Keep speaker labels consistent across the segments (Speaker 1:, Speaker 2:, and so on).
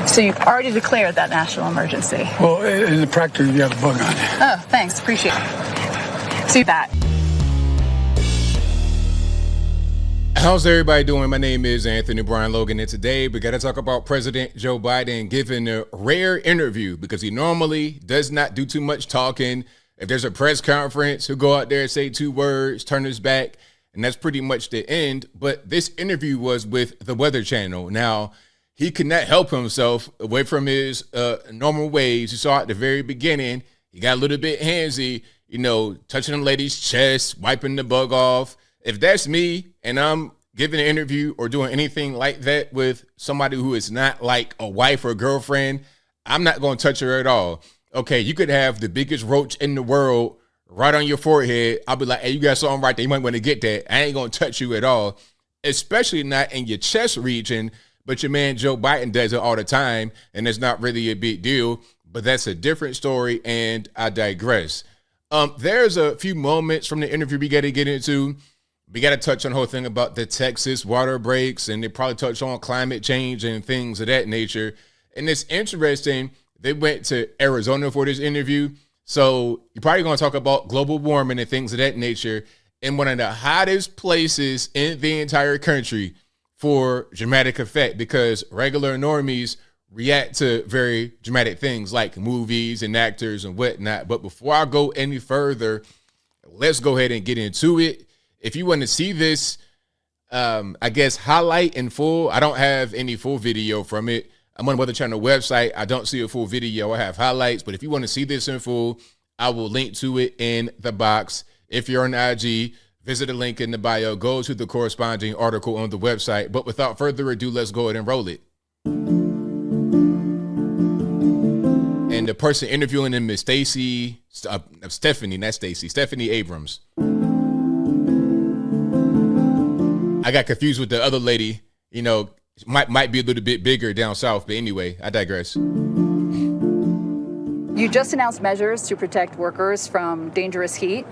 Speaker 1: So you've already declared that national emergency?
Speaker 2: Well, in the practice, you have a bug on it.
Speaker 1: Oh, thanks. Appreciate it. See that.
Speaker 3: How's everybody doing? My name is Anthony Brian Logan, and today we got to talk about President Joe Biden giving a rare interview because he normally does not do too much talking. If there's a press conference, he'll go out there and say 2 words, turn his back, and that's pretty much the end. But this interview was with the Weather Channel. Now, he could not help himself away from his normal ways. You saw at the very beginning, he got a little bit handsy, touching the lady's chest, wiping the bug off. If that's me and I'm giving an interview or doing anything like that with somebody who is not like a wife or a girlfriend, I'm not going to touch her at all. Okay, you could have the biggest roach in the world right on your forehead. I'll be like, hey, you got something right there. You might want to get that. I ain't going to touch you at all, especially not in your chest region. But your man Joe Biden does it all the time, and it's not really a big deal. But that's a different story, and I digress. There's a few moments from the interview we got to get into. We got to touch on the whole thing about the Texas water breaks, and they probably touch on climate change and things of that nature. And it's interesting. They went to Arizona for this interview. So you're probably going to talk about global warming and things of that nature in one of the hottest places in the entire country for dramatic effect, because regular normies react to very dramatic things like movies and actors and whatnot. But before I go any further, let's go ahead and get into it. If you want to see this, highlight in full, I don't have any full video from it. I'm on the Weather Channel website. I don't see a full video. I have highlights. But if you want to see this in full, I will link to it in the box. If you're on IG, visit the link in the bio. Go to the corresponding article on the website. But without further ado, let's go ahead and roll it. And the person interviewing him is Stephanie Abrams. I got confused with the other lady, might be a little bit bigger down south. But anyway, I digress.
Speaker 1: You just announced measures to protect workers from dangerous heat.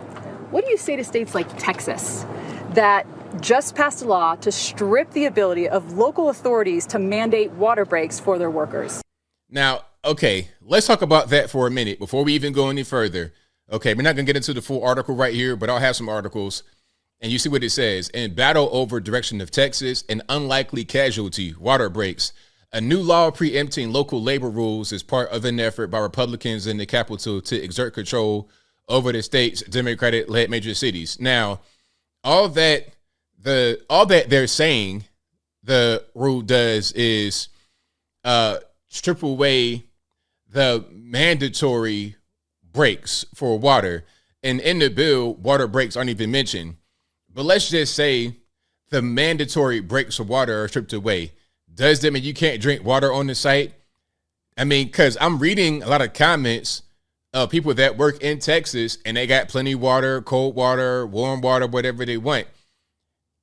Speaker 1: What do you say to states like Texas that just passed a law to strip the ability of local authorities to mandate water breaks for their workers? Now,
Speaker 3: okay, let's talk about that for a minute before we even go any further. Okay, we're not going to get into the full article right here, but I'll have some articles. And you see what it says. In battle over direction of Texas, an unlikely casualty, water breaks. A new law preempting local labor rules is part of an effort by Republicans in the Capitol to exert control over the state's Democratic-led major cities. Now, all that they're saying the rule does is strip away the mandatory breaks for water. And in the bill, water breaks aren't even mentioned. But let's just say the mandatory breaks for water are stripped away. Does that mean you can't drink water on the site? I mean, because I'm reading a lot of comments of people that work in Texas and they got plenty of water, cold water, warm water, whatever they want.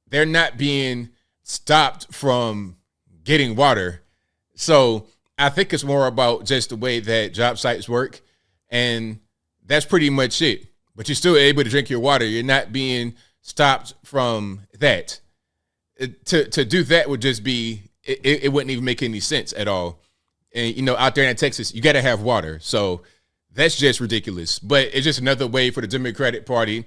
Speaker 3: They're not being stopped from getting water. So I think it's more about just the way that job sites work. And that's pretty much it. But you're still able to drink your water. You're not being stopped from that. To do that would just be, it wouldn't even make any sense at all. And, out there in Texas, you got to have water. So that's just ridiculous. But it's just another way for the Democratic Party,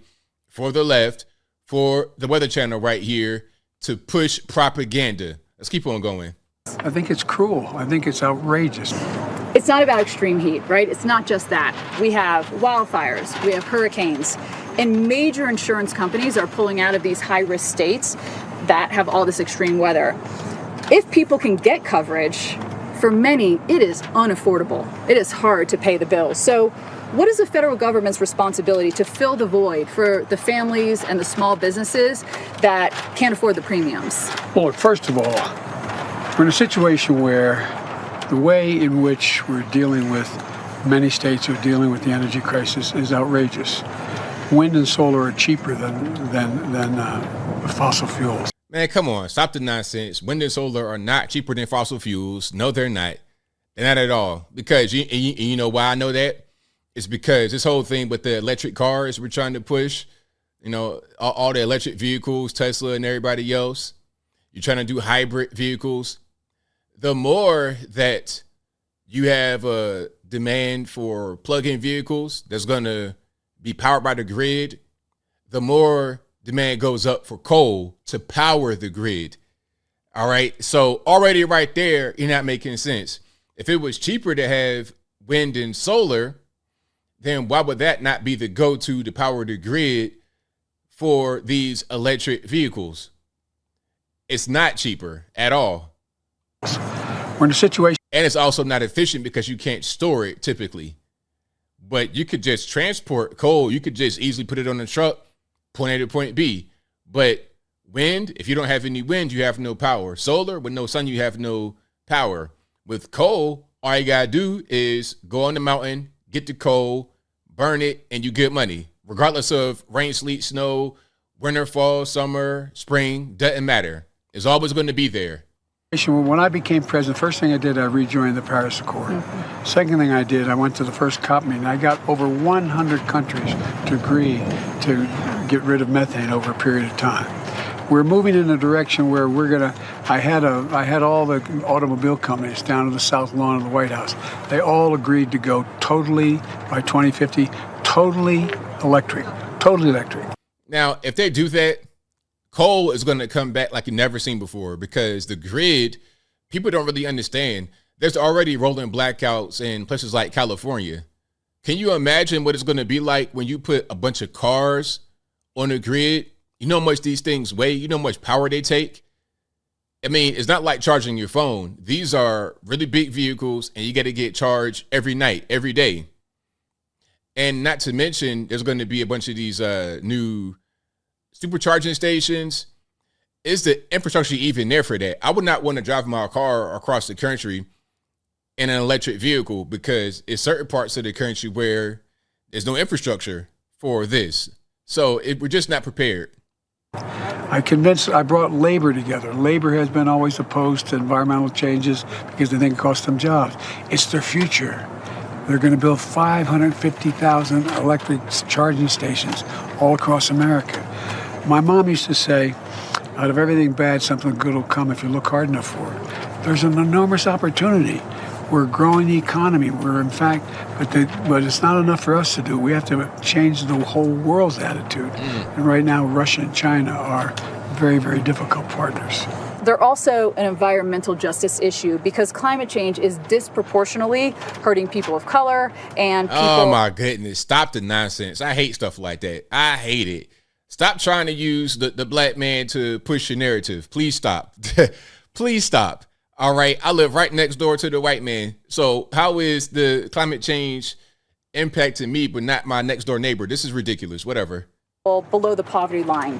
Speaker 3: for the left, for the Weather Channel right here to push propaganda. Let's keep on going.
Speaker 2: I think it's cruel. I think it's outrageous.
Speaker 1: It's not about extreme heat, right? It's not just that. We have wildfires, we have hurricanes, and major insurance companies are pulling out of these high-risk states that have all this extreme weather. If people can get coverage, for many, it is unaffordable. It is hard to pay the bills. So what is the federal government's responsibility to fill the void for the families and the small businesses that can't afford the premiums?
Speaker 2: Well, first of all, we're in a situation where the way in which we're dealing with, many states are dealing with the energy crisis is outrageous. Wind and solar are cheaper than fossil fuels.
Speaker 3: Man, come on, stop the nonsense. Wind and solar are not cheaper than fossil fuels. No, they're not. They're not at all. Because you know why I know that? It's because this whole thing with the electric cars we're trying to push, all the electric vehicles, Tesla and everybody else, you're trying to do hybrid vehicles. The more that you have a demand for plug-in vehicles that's going to be powered by the grid, the more demand goes up for coal to power the grid. All right. So already right there, you're not making sense. If it was cheaper to have wind and solar, then why would that not be the go-to to power the grid for these electric vehicles? It's not cheaper at all.
Speaker 2: We're in a situation.
Speaker 3: And it's also not efficient because you can't store it typically. But you could just transport coal. You could just easily put it on a truck, point A to point B. But wind, if you don't have any wind, you have no power. Solar, with no sun, you have no power. With coal, all you got to do is go on the mountain, get the coal, burn it, and you get money. Regardless of rain, sleet, snow, winter, fall, summer, spring, doesn't matter. It's always going to be there.
Speaker 2: When I became president, first thing I did, I rejoined the Paris Accord. Second thing I did, I went to the first COP meeting. I got over 100 countries to agree to get rid of methane over a period of time. We're moving in a direction where I had all the automobile companies down to the south lawn of the White House. They all agreed to go totally, by 2050, totally electric.
Speaker 3: Now, if they do that, coal is going to come back like you've never seen before, because the grid, people don't really understand. There's already rolling blackouts in places like California. Can you imagine what it's going to be like when you put a bunch of cars on the grid? You know how much these things weigh? You know how much power they take? I mean, it's not like charging your phone. These are really big vehicles, and you got to get charged every night, every day. And not to mention, there's going to be a bunch of these new supercharging stations. Is the infrastructure even there for that? I would not want to drive my car across the country in an electric vehicle, because it's certain parts of the country where there's no infrastructure for this. So we're just not prepared.
Speaker 2: I brought labor together. Labor has been always opposed to environmental changes because they think it costs them jobs. It's their future. They're going to build 550,000 electric charging stations all across America. My mom used to say, out of everything bad, something good will come if you look hard enough for it. There's an enormous opportunity. We're growing the economy. We're, in fact, but it's not enough for us to do. We have to change the whole world's attitude. And right now, Russia and China are very, very difficult partners.
Speaker 1: They're also an environmental justice issue, because climate change is disproportionately hurting people of color and people.
Speaker 3: Oh my goodness. Stop the nonsense. I hate stuff like that. I hate it. Stop trying to use the black man to push your narrative. Please stop. Please stop. All right. I live right next door to the white man. So how is the climate change impacting me, but not my next door neighbor? This is ridiculous. Whatever.
Speaker 1: Below the poverty line.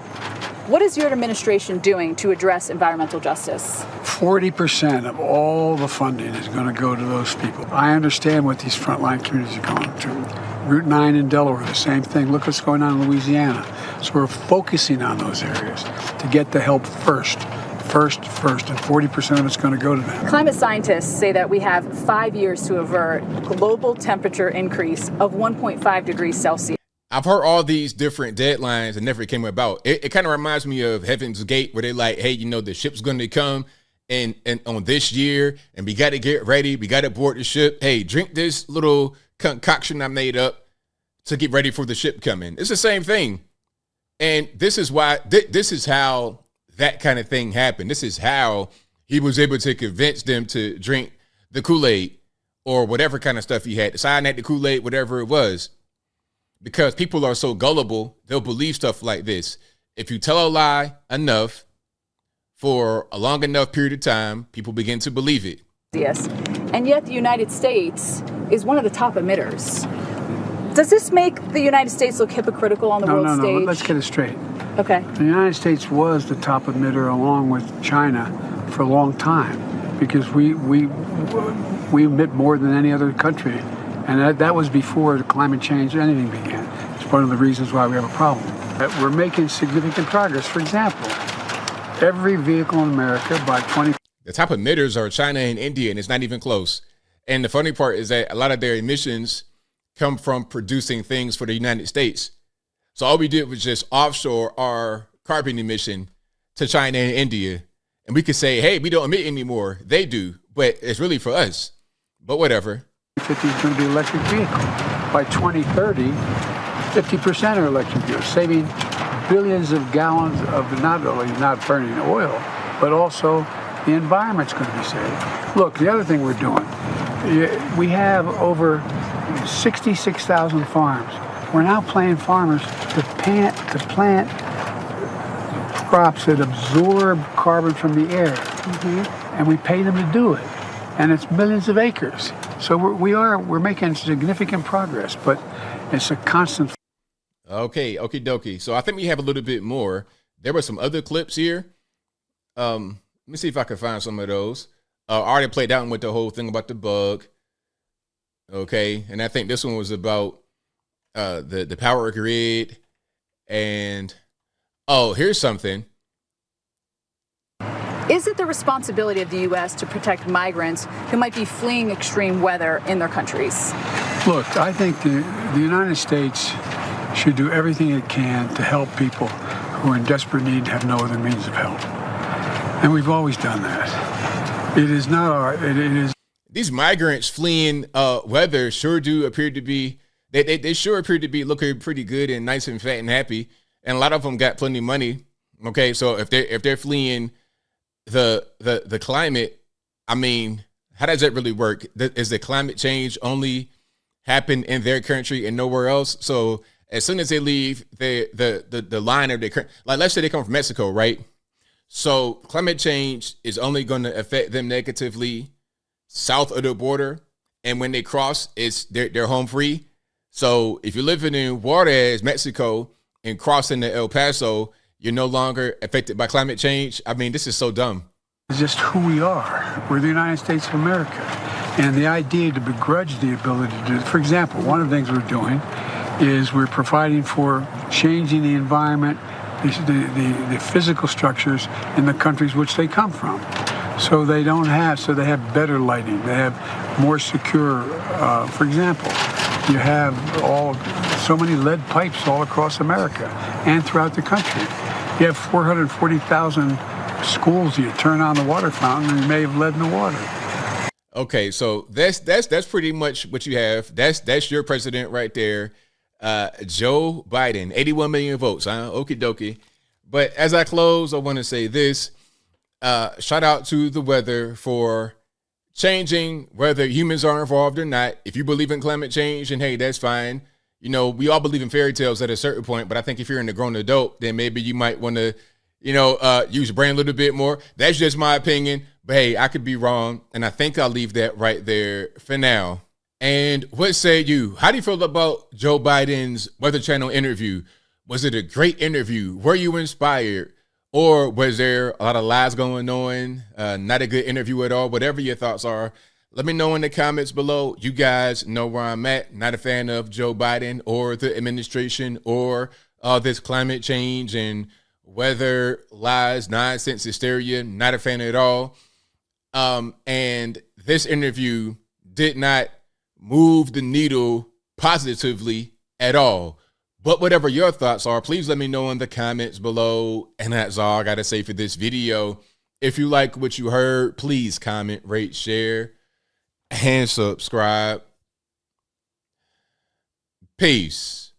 Speaker 1: What is your administration doing to address environmental justice?
Speaker 2: 40% of all the funding is going to go to those people. I understand what these frontline communities are going through. Route 9 in Delaware, the same thing. Look what's going on in Louisiana. So we're focusing on those areas to get the help first, and 40% of it's going to go to them.
Speaker 1: Climate scientists say that we have 5 years to avert global temperature increase of 1.5 degrees Celsius.
Speaker 3: I've heard all these different deadlines and never came about. It kind of reminds me of Heaven's Gate, where they're like, hey, the ship's going to come and on this year, and we got to get ready. We got to board the ship. Hey, drink this little concoction I made up to get ready for the ship coming. It's the same thing. And this is why, this is how that kind of thing happened. This is how he was able to convince them to drink the Kool-Aid or whatever kind of stuff he had, the cyanide, the Kool-Aid, whatever it was. Because people are so gullible, they'll believe stuff like this. If you tell a lie enough for a long enough period of time, people begin to believe it.
Speaker 1: Yes. And yet the United States is one of the top emitters. Does this make the United States look hypocritical on the world stage?
Speaker 2: No, let's get it straight.
Speaker 1: Okay.
Speaker 2: The United States was the top emitter along with China for a long time, because we emit more than any other country. And that was before the climate change or anything began. It's one of the reasons why we have a problem. We're making significant progress. For example, every vehicle in America by 20...
Speaker 3: The top emitters are China and India, and it's not even close. And the funny part is that a lot of their emissions come from producing things for the United States. So all we did was just offshore our carbon emission to China and India. And we could say, hey, we don't emit anymore. They do, but it's really for us. but whatever.
Speaker 2: 50 is going to be electric vehicles. By 2030, 50% are electric vehicles, saving billions of gallons of not only not burning oil, but also the environment's going to be saved. Look, the other thing we're doing, we have over 66,000 farms. We're now paying farmers to plant crops that absorb carbon from the air, and we pay them to do it, and it's millions of acres. So we're making significant progress, but it's a constant.
Speaker 3: Okay, okie dokie. So I think we have a little bit more. There were some other clips here. Let me see if I can find some of those. I already played out with the whole thing about the bug. Okay, and I think this one was about the power grid. And oh, here's something.
Speaker 1: Is it the responsibility of the U.S. to protect migrants who might be fleeing extreme weather in their countries?
Speaker 2: Look, I think the United States should do everything it can to help people who are in desperate need and have no other means of help. And we've always done that. It is not it is.
Speaker 3: These migrants fleeing weather sure do appear to be, they sure appear to be looking pretty good and nice and fat and happy. And a lot of them got plenty of money. Okay, so if they're fleeing the climate, I mean, how does that really work? Is the climate change only happen in their country and nowhere else? So as soon as they leave the line of their, like let's say they come from Mexico, right? So climate change is only going to affect them negatively south of the border, and when they cross, they're home free. So if you're living in Juarez, Mexico, and crossing to El Paso, you're no longer affected by climate change. I mean, this is so dumb.
Speaker 2: It's just who we are. We're the United States of America. And the idea to begrudge the ability to do, for example, one of the things we're doing is we're providing for changing the environment, the physical structures in the countries which they come from. So they have better lighting. They have more secure, for example, you have so many lead pipes all across America and throughout the country. You have 440,000 schools. You turn on the water fountain and you may have lead in the water.
Speaker 3: Okay, so that's pretty much what you have. That's your president right there, Joe Biden, 81 million votes. Huh? Okie dokie. But as I close, I want to say this. Shout out to the weather for changing whether humans are involved or not. If you believe in climate change, and hey, that's fine. You know, we all believe in fairy tales at a certain point, but I think if you're in a grown adult, then maybe you might want to, use your brain a little bit more. That's just my opinion, but hey, I could be wrong. And I think I'll leave that right there for now. And what say you? How do you feel about Joe Biden's Weather Channel interview? Was it a great interview? Were you inspired? Or was there a lot of lies going on? Not a good interview at all? Whatever your thoughts are, let me know in the comments below. You guys know where I'm at. Not a fan of Joe Biden or the administration or this climate change and weather lies, nonsense, hysteria. Not a fan at all. And this interview did not move the needle positively at all. But whatever your thoughts are, please let me know in the comments below. And that's all I got to say for this video. If you like what you heard, please comment, rate, share, and subscribe. Peace.